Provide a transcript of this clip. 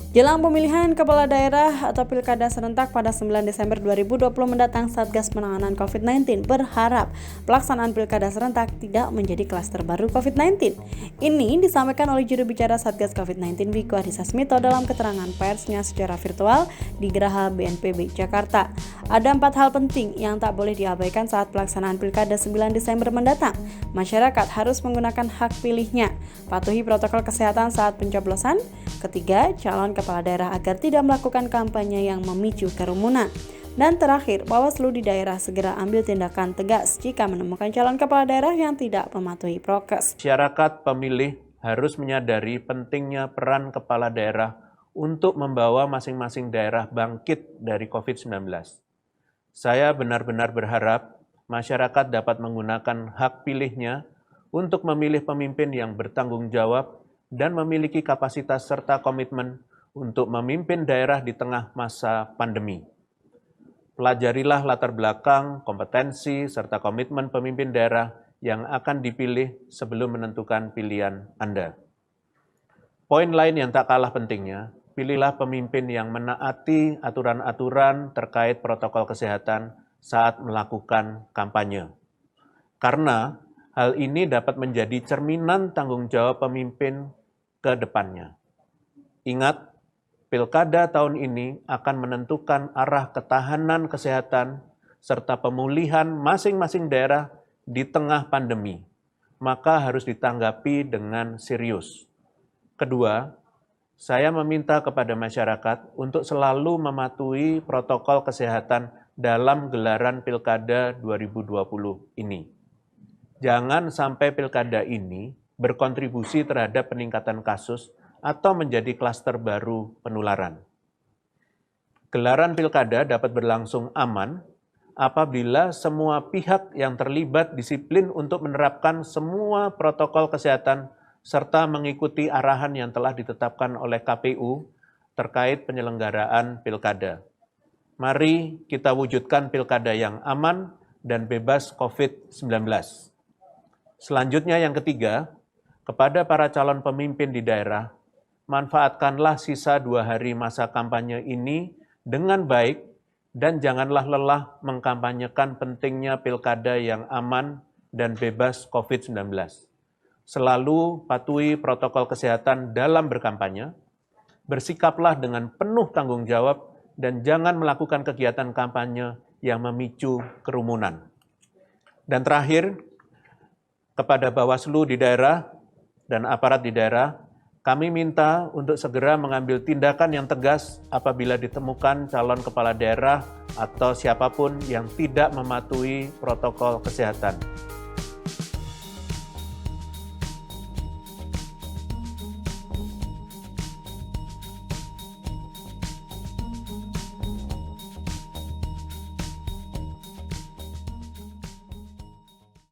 Jelang pemilihan kepala daerah atau pilkada serentak pada 9 Desember 2020 mendatang, Satgas Penanganan COVID-19 berharap pelaksanaan pilkada serentak tidak menjadi klaster baru COVID-19. Ini disampaikan oleh juru bicara Satgas COVID-19 Wiku Adhisa Smito dalam keterangan persnya secara virtual di Geraha BNPB Jakarta. Ada 4 hal penting yang tak boleh diabaikan saat pelaksanaan pilkada 9 Desember mendatang. Masyarakat harus menggunakan hak pilihnya, patuhi protokol kesehatan saat pencoblosan. Ketiga, calon kepala daerah agar tidak melakukan kampanye yang memicu kerumunan. Dan terakhir, Bawaslu di daerah segera ambil tindakan tegas jika menemukan calon kepala daerah yang tidak mematuhi prokes. Masyarakat pemilih harus menyadari pentingnya peran kepala daerah untuk membawa masing-masing daerah bangkit dari COVID-19. Saya benar-benar berharap masyarakat dapat menggunakan hak pilihnya untuk memilih pemimpin yang bertanggung jawab dan memiliki kapasitas serta komitmen untuk memimpin daerah di tengah masa pandemi. Pelajarilah latar belakang, kompetensi, serta komitmen pemimpin daerah yang akan dipilih sebelum menentukan pilihan Anda. Poin lain yang tak kalah pentingnya, pilihlah pemimpin yang menaati aturan-aturan terkait protokol kesehatan saat melakukan kampanye. Karena hal ini dapat menjadi cerminan tanggung jawab pemimpin ke depannya. Ingat, pilkada tahun ini akan menentukan arah ketahanan kesehatan serta pemulihan masing-masing daerah di tengah pandemi, maka harus ditanggapi dengan serius. Kedua, saya meminta kepada masyarakat untuk selalu mematuhi protokol kesehatan dalam gelaran pilkada 2020 ini. Jangan sampai pilkada ini berkontribusi terhadap peningkatan kasus atau menjadi klaster baru penularan. Gelaran pilkada dapat berlangsung aman apabila semua pihak yang terlibat disiplin untuk menerapkan semua protokol kesehatan serta mengikuti arahan yang telah ditetapkan oleh KPU terkait penyelenggaraan pilkada. Mari kita wujudkan pilkada yang aman dan bebas COVID-19. Selanjutnya yang ketiga, kepada para calon pemimpin di daerah, manfaatkanlah sisa 2 hari masa kampanye ini dengan baik dan janganlah lelah mengkampanyekan pentingnya pilkada yang aman dan bebas COVID-19. Selalu patuhi protokol kesehatan dalam berkampanye, bersikaplah dengan penuh tanggung jawab dan jangan melakukan kegiatan kampanye yang memicu kerumunan. Dan terakhir, kepada Bawaslu di daerah dan aparat di daerah, kami minta untuk segera mengambil tindakan yang tegas apabila ditemukan calon kepala daerah atau siapapun yang tidak mematuhi protokol kesehatan.